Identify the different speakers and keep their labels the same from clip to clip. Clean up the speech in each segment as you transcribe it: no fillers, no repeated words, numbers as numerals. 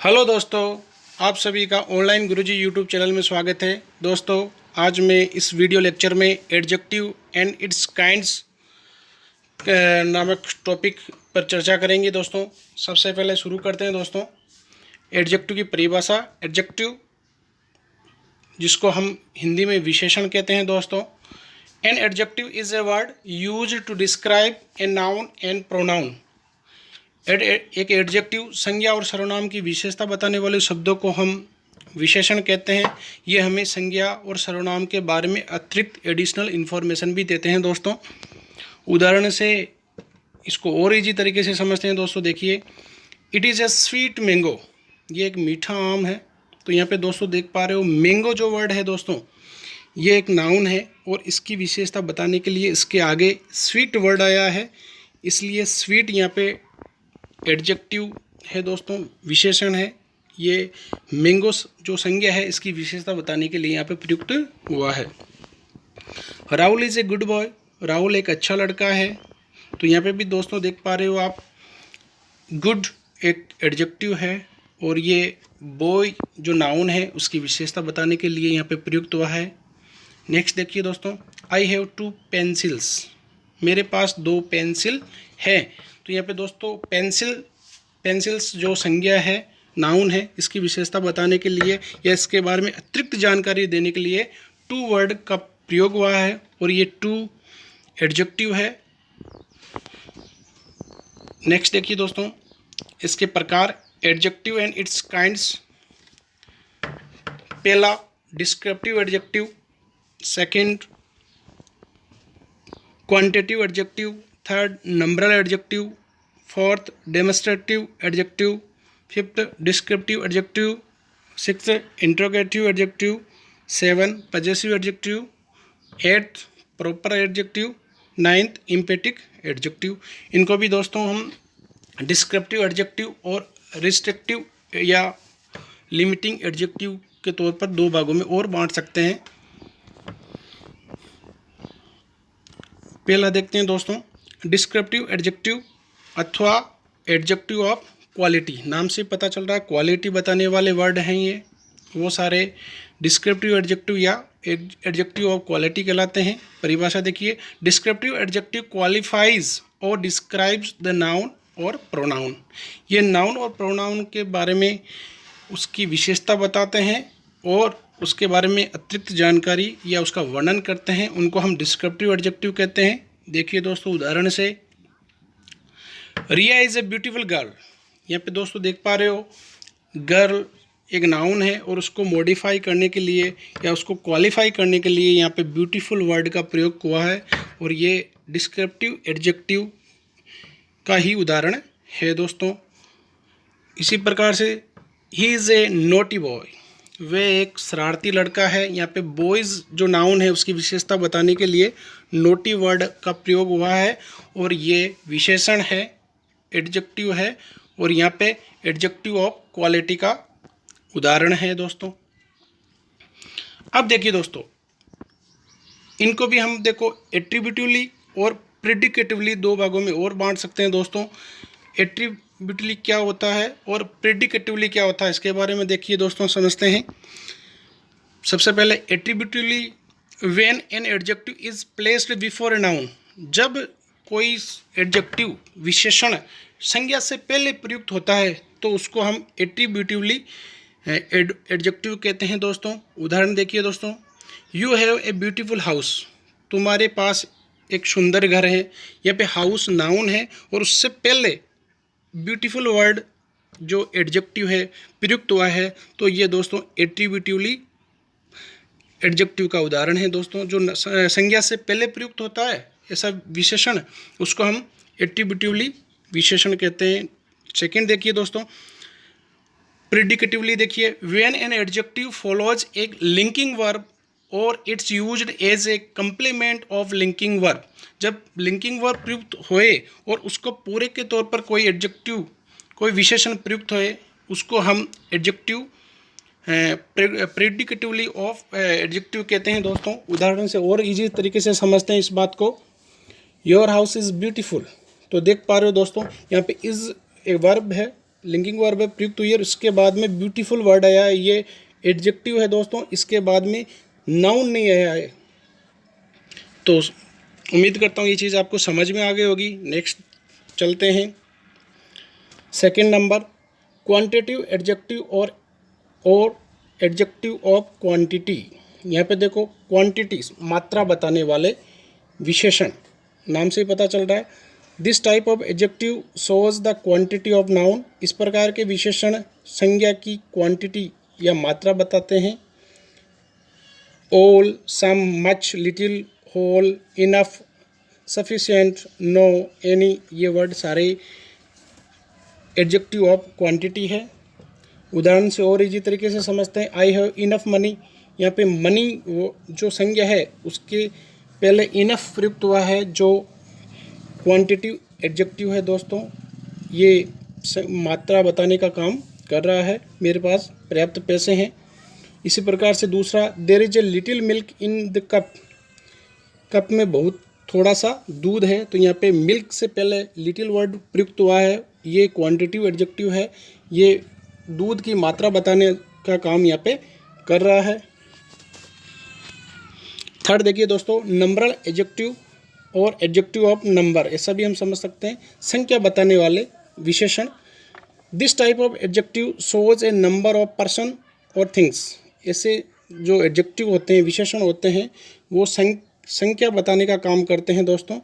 Speaker 1: Hello दोस्तों, आप सभी का ऑनलाइन गुरुजी यूट्यूब चैनल में स्वागत है। दोस्तों, आज मैं इस वीडियो लेक्चर में एडजेक्टिव एंड इट्स काइंड्स नामक टॉपिक पर चर्चा करेंगे। दोस्तों, सबसे पहले शुरू करते हैं। दोस्तों, एडजेक्टिव की परिभाषा। एडजेक्टिव, जिसको हम हिंदी में विशेषण कहते हैं। दोस्तों, an adjective is a word used to describe a noun and pronoun. एक एडजेक्टिव संज्ञा और सर्वनाम की विशेषता बताने वाले शब्दों को हम विशेषण कहते हैं। ये हमें संज्ञा और सर्वनाम के बारे में अतिरिक्त एडिशनल इन्फॉर्मेशन भी देते हैं। दोस्तों, उदाहरण से इसको और इजी तरीके से समझते हैं। दोस्तों देखिए, it is a sweet mango. ये एक मीठा आम है। तो यहाँ पे दोस्तों देख पा रहे हो, मैंगो जो वर्ड है दोस्तों, ये एक नाउन है और इसकी विशेषता बताने के लिए इसके आगे स्वीट वर्ड आया है, इसलिए स्वीट यहाँ पे एडजेक्टिव है। दोस्तों, विशेषण है। ये मैंगो जो संज्ञा है, इसकी विशेषता बताने के लिए यहाँ पे प्रयुक्त हुआ है। Rahul is a good boy. Rahul एक अच्छा लड़का है। तो यहाँ पे भी दोस्तों देख पा रहे हो आप, गुड एक एडजेक्टिव है और ये बॉय जो नाउन है उसकी विशेषता बताने के लिए यहाँ पे प्रयुक्त हुआ है। नेक्स्ट देखिए दोस्तों, आई हैव 2 पेंसिल्स। मेरे पास 2 पेंसिल है। तो यहाँ पे दोस्तों पेंसिल्स जो संज्ञा है, नाउन है, इसकी विशेषता बताने के लिए या इसके बारे में अतिरिक्त जानकारी देने के लिए टू वर्ड का प्रयोग हुआ है और ये टू एडजेक्टिव है। नेक्स्ट देखिए दोस्तों, इसके प्रकार एडजेक्टिव एंड इट्स काइंड्स। पहला descriptive adjective, second quantitative adjective, third numeral adjective, fourth demonstrative adjective, fifth descriptive adjective, sixth interrogative adjective, seven possessive adjective, eighth proper adjective, ninth emphatic adjective. इनको भी दोस्तों हम descriptive adjective और restrictive या limiting adjective के तौर पर 2 भागों में और बांट सकते हैं। पहला देखते हैं दोस्तों, डिस्क्रिप्टिव एडजेक्टिव अथवा एडजेक्टिव ऑफ क्वालिटी। नाम से पता चल रहा है क्वालिटी बताने वाले वर्ड हैं ये। वो सारे डिस्क्रिप्टिव एडजेक्टिव या एडजेक्टिव ऑफ क्वालिटी कहलाते हैं। परिभाषा देखिए, डिस्क्रिप्टिव एडजेक्टिव क्वालिफाइज और डिस्क्राइब्स द नाउन और प्रोनाउन। ये नाउन और प्रोनाउन के बारे में उसकी विशेषता बताते हैं और उसके बारे में अतिरिक्त जानकारी या उसका वर्णन करते हैं। उनको हम डिस्क्रिप्टिव एडजेक्टिव कहते हैं। देखिए दोस्तों, उदाहरण से, रिया इज़ ए ब्यूटीफुल गर्ल। यहाँ पे दोस्तों देख पा रहे हो, गर्ल एक नाउन है और उसको मॉडिफाई करने के लिए या उसको क्वालिफाई करने के लिए यहाँ पे ब्यूटीफुल वर्ड का प्रयोग हुआ है और ये डिस्क्रिप्टिव एडजेक्टिव का ही उदाहरण है। दोस्तों, इसी प्रकार से, he is a naughty boy. वह एक शरारती लड़का है। यहाँ पे बॉयज़ जो नाउन है उसकी विशेषता बताने के लिए नोटी वर्ड का प्रयोग हुआ है और ये विशेषण है, एडजेक्टिव है और यहाँ पे एडजेक्टिव ऑफ क्वालिटी का उदाहरण है। दोस्तों, अब देखिए दोस्तों, इनको भी हम देखो एट्रीब्यूटिवली और प्रेडिकेटिवली 2 भागों में और बांट सकते हैं। दोस्तों, एट्रीब्यूटिवली क्या होता है और प्रेडिकेटिवली क्या होता है, इसके बारे में देखिए दोस्तों, समझते हैं। सबसे पहले attributively, when an adjective is placed before a noun. जब कोई एडजेक्टिव विशेषण संज्ञा से पहले प्रयुक्त होता है तो उसको हम एट्रीब्यूटिवली एडजेक्टिव कहते हैं। दोस्तों, उदाहरण देखिए दोस्तों, you have a beautiful house. तुम्हारे पास एक सुंदर घर है। यहाँ पे हाउस नाउन है और उससे पहले ब्यूटीफुल वर्ड जो एडजेक्टिव है प्रयुक्त हुआ है, तो ये दोस्तों एट्रीब्यूटिवली एडजेक्टिव का उदाहरण है। दोस्तों, जो संज्ञा से पहले प्रयुक्त होता है ऐसा विशेषण, उसको हम एट्रीब्यूटिवली विशेषण कहते हैं। सेकंड देखिए दोस्तों, प्रेडिकेटिवली देखिए, when an adjective follows a linking verb और it's used as a complement of linking verb. जब लिंकिंग वर्ब प्रयुक्त होए और उसको पूरे के तौर पर कोई एडजेक्टिव, कोई विशेषण प्रयुक्त होए, उसको हम एडजेक्टिव प्रेडिकेटिवली ऑफ एडजेक्टिव कहते हैं। दोस्तों, उदाहरण से और इजी तरीके से समझते हैं इस बात को। Your house is beautiful. तो देख पा रहे हो दोस्तों, यहाँ पे इज़ एक वर्ब है लिंकिंग वर्ब है, प्रयुक्त हुई है, उसके बाद में ब्यूटीफुल वर्ड आया है, ये एडजेक्टिव है दोस्तों, इसके बाद में नाउन नहीं आया है। तो उम्मीद करता हूँ ये चीज़ आपको समझ में आ गई होगी। नेक्स्ट चलते हैं, सेकंड नंबर क्वांटिटिव एडजेक्टिव और एडजेक्टिव ऑफ क्वांटिटी। यहाँ पे देखो क्वांटिटी मात्रा बताने वाले विशेषण, नाम से ही पता चल रहा है। This type of adjective shows the quantity of noun. इस प्रकार के विशेषण संज्ञा की क्वांटिटी या मात्रा बताते हैं। All, some, much, little, whole, enough, sufficient, no, any, ये वर्ड सारे एडजेक्टिव ऑफ क्वांटिटी है। उदाहरण से और इजी तरीके से समझते हैं। आई हैव इनफ मनी, यहाँ पे मनी वो जो संज्ञा है उसके पहले इनफ प्रयुक्त हुआ है, जो क्वांटिटिव एडजेक्टिव है दोस्तों। ये मात्रा बताने का काम कर रहा है, मेरे पास पर्याप्त पैसे हैं। इसी प्रकार से दूसरा, there is a little milk in the cup, cup में बहुत थोड़ा सा दूध है, तो यहाँ पे मिल्क से पहले लिटिल वर्ड प्रयुक्त हुआ है, ये क्वांटिटिव एडजेक्टिव है, ये दूध की मात्रा बताने का काम यहाँ पे कर रहा है। थर्ड देखिए दोस्तों, नंबरल एडजेक्टिव और एडजेक्टिव ऑफ नंबर, ऐसा भी हम समझ सकते हैं, संख्या बताने वाले विशेषण। This type of adjective shows A number of person और थिंग्स। ऐसे जो एडजेक्टिव होते हैं, विशेषण होते हैं, वो संख्या बताने का काम करते हैं दोस्तों।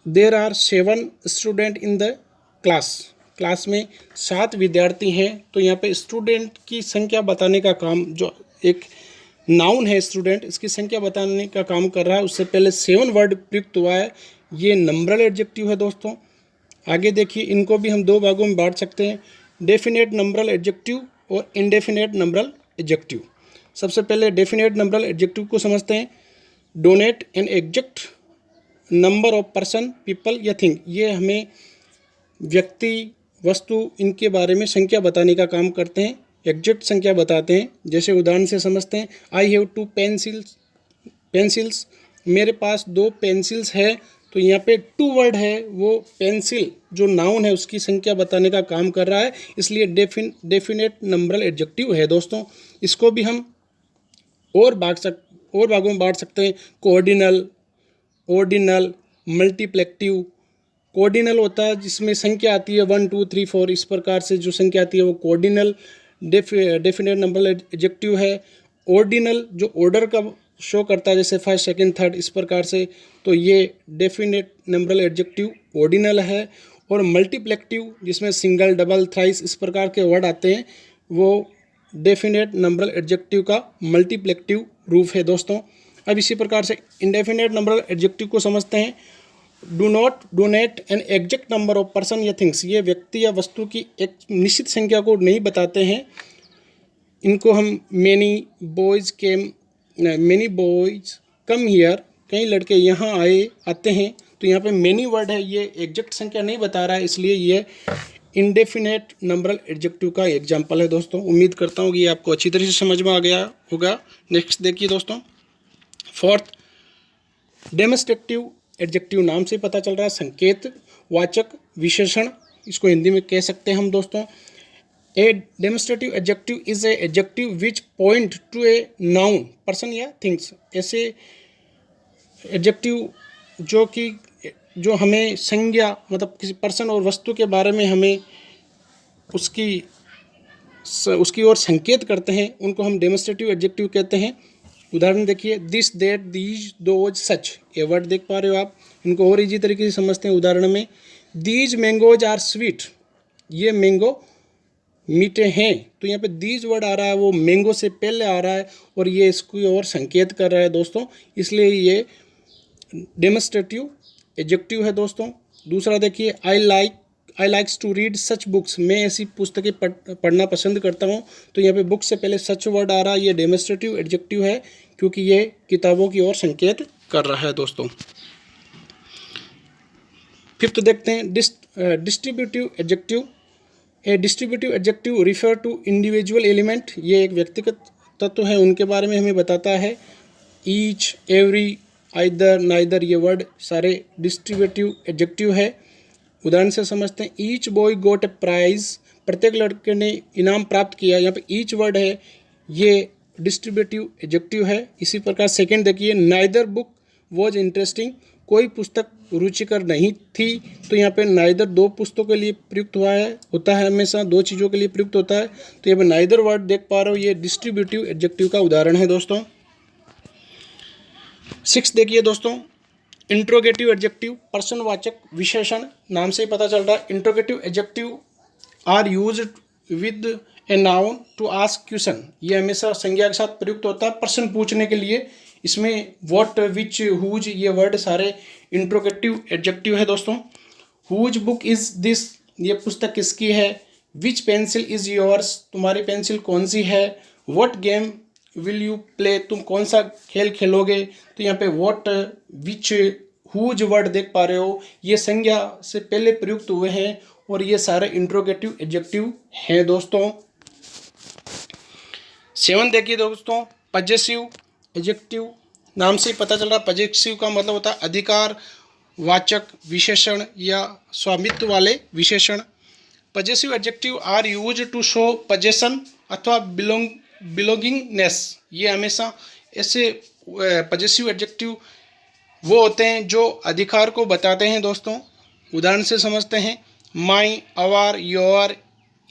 Speaker 1: There are 7 student in the class, class में 7 विद्यार्थी हैं, तो यहाँ पे स्टूडेंट की संख्या बताने का काम, जो एक नाउन है स्टूडेंट, इसकी संख्या बताने का काम कर रहा है। उससे पहले 7 वर्ड प्रयुक्त हुआ है, ये नंबरल एडजेक्टिव है दोस्तों। आगे देखिए, इनको भी हम 2 भागों में बांट सकते हैं, डेफिनेट नंबरल एडजेक्टिव और इनडेफिनेट नंबरल एडजेक्टिव। सबसे पहले डेफिनेट नंबरल एडजेक्टिव को समझते हैं। Donate an exact number of person, people या थिंग, ये हमें व्यक्ति, वस्तु, इनके बारे में संख्या बताने का काम करते हैं, एग्जैक्ट संख्या बताते हैं। जैसे उदाहरण से समझते हैं, आई हैव 2 पेंसिल्स, मेरे पास 2 पेंसिल्स है, तो यहाँ पे 2 वर्ड है, वो पेंसिल जो नाउन है उसकी संख्या बताने का काम कर रहा है, इसलिए डेफिनेट नंबरल एडजेक्टिव है दोस्तों। इसको भी हम और भागों में बांट सकते हैं, कोऑर्डिनल, ऑर्डिनल, मल्टीप्लेक्टिव। कोऑर्डिनल होता है जिसमें संख्या आती है 1 2 3 4, इस प्रकार से जो संख्या आती है वो कोऑर्डिनल डेफिनेट नंबरल एडजेक्टिव है। ऑर्डिनल जो ऑर्डर का शो करता है, जैसे फर्स्ट, सेकंड, थर्ड, इस प्रकार से, तो ये डेफिनेट नंबरल एडजेक्टिव ऑर्डिनल है। और मल्टीप्लेक्टिव जिसमें सिंगल, डबल, थ्राइस इस प्रकार के वर्ड आते हैं, वो डेफिनेट नंबरल एडजेक्टिव का मल्टीप्लेक्टिव रूप है दोस्तों। अब इसी प्रकार से इंडेफिनेट नंबरल एडजेक्टिव को समझते हैं। Do not donate an exact number of person या थिंग्स, ये व्यक्ति या वस्तु की एक निश्चित संख्या को नहीं बताते हैं। इनको हम मैनी बॉयज़ कम हियर, कई लड़के यहाँ आते हैं, तो यहाँ पे मैनी वर्ड है, ये एग्जैक्ट संख्या नहीं बता रहा है, इसलिए ये इंडेफिनेट नंबरल एडजेक्टिव का एग्जाम्पल है दोस्तों। उम्मीद करता हूँ कि ये आपको अच्छी तरह से समझ में आ गया होगा। नेक्स्ट देखिए दोस्तों, फोर्थ, डेमोस्ट्रेटिव एडजेक्टिव, नाम से पता चल रहा है, संकेत वाचक विशेषण, इसको हिंदी में कह सकते हैं हम दोस्तों। A demonstrative adjective is a adjective which point to a noun, person या थिंग्स। ऐसे एडजेक्टिव जो हमें संज्ञा, मतलब किसी पर्सन और वस्तु के बारे में हमें उसकी ओर संकेत करते हैं, उनको हम डेमोस्ट्रेटिव एडजेक्टिव कहते हैं। उदाहरण देखिए, दिस, दैट, दीज, दोज, सच, ये वर्ड देख पा रहे हो आप। इनको और इजी तरीके से समझते हैं। उदाहरण में, दीज मैंगोज आर स्वीट, ये मैंगो मीठे हैं, तो यहाँ पे दीज वर्ड आ रहा है, वो मैंगो से पहले आ रहा है, और ये इसकी ओर संकेत कर रहा है दोस्तों, इसलिए ये डेमोस्ट्रेटिव एडजेक्टिव है दोस्तों। दूसरा देखिए, I likes to read such books, मैं ऐसी पुस्तकें पढ़ना पसंद करता हूँ, तो यहाँ पे बुक से पहले सच वर्ड आ रहा है, ये डेमोस्ट्रेटिव एडजेक्टिव है, क्योंकि ये किताबों की ओर संकेत कर रहा है दोस्तों। फिफ्थ देखते हैं, distributive adjective. A distributive adjective refer to individual element, ये एक व्यक्तिगत तत्व है, उनके बारे में हमें बताता है। ईच, एवरी, आइदर, नाइदर, ये वर्ड सारे डिस्ट्रीब्यूटिव एडजेक्टिव है। उदाहरण से समझते हैं, ईच बॉय गोट ए प्राइज प्रत्येक लड़के ने इनाम प्राप्त किया। यहाँ पे ईच वर्ड है ये डिस्ट्रीब्यूटिव एडजेक्टिव है। इसी प्रकार सेकंड देखिए, नाइदर बुक वॉज इंटरेस्टिंग, कोई पुस्तक रुचिकर नहीं थी। तो यहाँ पे नाइदर दो पुस्तकों के लिए प्रयुक्त होता है, हमेशा दो चीज़ों के लिए प्रयुक्त होता है। तो यहाँ पे नाइदर वर्ड देख पा रहे हो, ये डिस्ट्रीब्यूटिव एडजेक्टिव का उदाहरण है दोस्तों। 6 देखिए दोस्तों, इंट्रोगेटिव एडजेक्टिव, प्रश्नवाचक विशेषण, नाम से ही पता चल रहा है। Interrogative adjective are used with a noun to ask question, ये हमेशा संज्ञा के साथ प्रयुक्त होता है प्रश्न पूछने के लिए। इसमें व्हाट, विच, हुज, ये वर्ड सारे इंट्रोगेटिव एडजेक्टिव है दोस्तों। हुज बुक इज दिस, ये पुस्तक किसकी है। विच पेंसिल इज योर्स, तुम्हारी पेंसिल कौन सी है। What game will you play, तुम कौन सा खेल खेलोगे। तो यहाँ पे व्हाट, विच, हुज वर्ड देख पा रहे हो, ये संज्ञा से पहले प्रयुक्त हुए हैं और ये सारे इंट्रोगेटिव एडजेक्टिव हैं दोस्तों। 7 देखिए दोस्तों, पजेसिव एडजेक्टिव, नाम से ही पता चल रहा है पजेसिव का मतलब होता है अधिकार वाचक विशेषण या स्वामित्व वाले विशेषण। Possessive adjective are use to show possession अथवा बिलोंगिंगनेस, ये हमेशा ऐसे पजेसिव एडजेक्टिव वो होते हैं जो अधिकार को बताते हैं दोस्तों। उदाहरण से समझते हैं, my, our, your,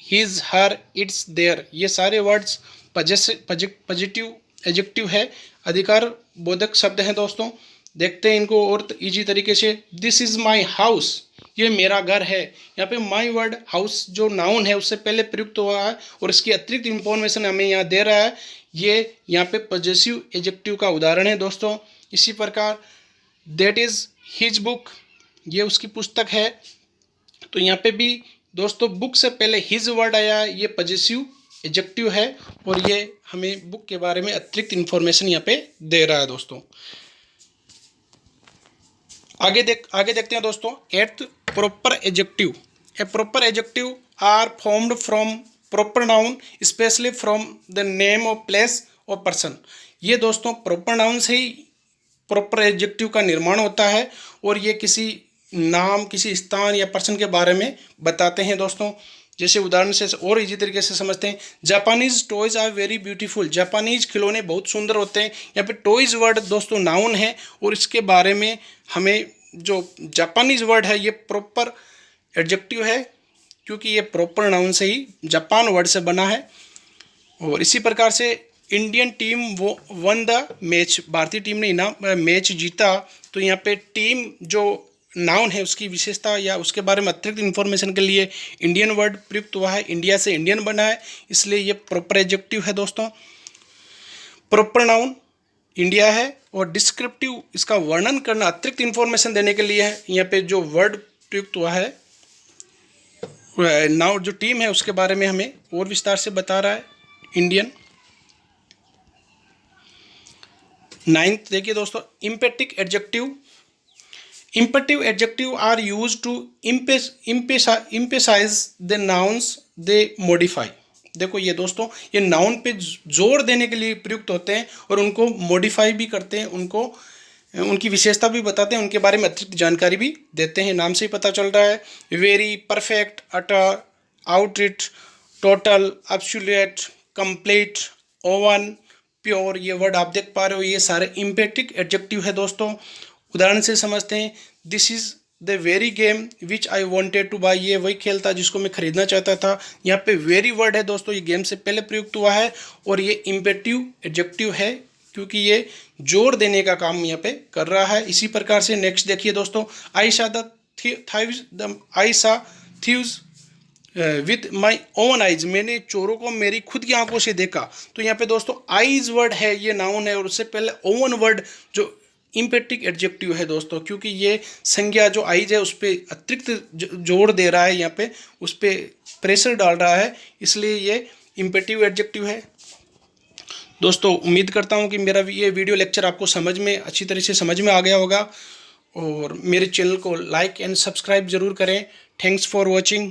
Speaker 1: his, her, its, their, ये सारे वर्ड्स पॉजिटिव एडजेक्टिव है, अधिकार बोधक शब्द हैं दोस्तों। देखते हैं इनको और इजी तरीके से। दिस इज़ माई हाउस, ये मेरा घर है। यहाँ पे माई वर्ड हाउस जो नाउन है उससे पहले प्रयुक्त हुआ है और इसकी अतिरिक्त इंफॉर्मेशन हमें यहाँ दे रहा है, ये यहाँ पे पॉजिटिव एडजेक्टिव का उदाहरण है दोस्तों। इसी प्रकार दैट इज़ हिज बुक, ये उसकी पुस्तक है। तो यहाँ पे भी दोस्तों बुक से पहले हिज वर्ड आया है, ये पॉजिटिव एडजेक्टिव है और ये हमें बुक के बारे में अतिरिक्त इंफॉर्मेशन यहाँ पे दे रहा है दोस्तों। आगे देखते हैं दोस्तों। 8th, proper adjective. A proper adjective are formed from proper noun specially from the name of place और पर्सन। ये दोस्तों प्रॉपर नाउन से ही प्रॉपर एडजेक्टिव का निर्माण होता है और ये किसी नाम, किसी स्थान या पर्सन के बारे में बताते हैं दोस्तों। जैसे उदाहरण से और इजी तरीके से समझते हैं, Japanese toys are very beautiful, Japanese खिलौने बहुत सुंदर होते हैं। यहाँ पे टॉयज वर्ड दोस्तों नाउन है और इसके बारे में हमें जो जापानीज वर्ड है ये प्रॉपर एडजेक्टिव है क्योंकि ये प्रॉपर नाउन से ही जापान वर्ड से बना है। और इसी प्रकार से इंडियन टीम वो वन द मैच, भारतीय टीम ने मैच जीता। तो यहाँ पे टीम जो नाउन है उसकी विशेषता या उसके बारे में अतिरिक्त इन्फॉर्मेशन के लिए इंडियन वर्ड प्रयुक्त हुआ है, इंडिया से इंडियन बना है, इसलिए ये प्रॉपर एडजेक्टिव है दोस्तों। प्रॉपर नाउन इंडिया है और डिस्क्रिप्टिव इसका वर्णन करना, अतिरिक्त इन्फॉर्मेशन देने के लिए है। यहाँ पे जो वर्ड प्रयुक्त हुआ है नाउ जो टीम है उसके बारे में हमें और विस्तार से बता रहा है, इंडियन। 9th देखिए दोस्तों, इम्पेटिक adjective. Imperative adjective are used to emphasize the nouns they modify। देखो ये दोस्तों, ये नाउन पे जोर देने के लिए प्रयुक्त होते हैं और उनको मॉडिफाई भी करते हैं, उनको उनकी विशेषता भी बताते हैं, उनके बारे में अतिरिक्त जानकारी भी देते हैं। नाम से ही पता चल रहा है, very, perfect, utter, outright, total, absolute, complete, own, pure, ये वर्ड आप देख पा रहे हो, ये सारे इम्पेटिक एडजेक्टिव है दोस्तों। उदाहरण से समझते हैं, this is the very game which I wanted two by, ये वही खेल था जिसको मैं खरीदना चाहता था। यहाँ पे वेरी वर्ड है दोस्तों, ये गेम से पहले प्रयुक्त हुआ है और ये इम्पेटिव एडजेक्टिव है क्योंकि ये जोर देने का काम यहाँ पे कर रहा है। इसी प्रकार से नेक्स्ट देखिए दोस्तों, आई सा thieves with my own eyes, मैंने चोरों को मेरी खुद की आंखों से देखा। तो यहाँ पे दोस्तों आइज वर्ड है, ये नाउन है और उससे पहले ओवन वर्ड जो इम्पेटिक एडजेक्टिव है दोस्तों, क्योंकि ये संज्ञा जो आइज है उस पर अतिरिक्त जोर दे रहा है, यहाँ पे उस पर प्रेशर डाल रहा है, इसलिए ये इम्पेटिव एडजेक्टिव है दोस्तों। उम्मीद करता हूँ कि मेरा ये वीडियो लेक्चर आपको समझ में अच्छी तरह से समझ में आ गया होगा और मेरे चैनल को लाइक एंड सब्सक्राइब ज़रूर करें। Thanks for watching.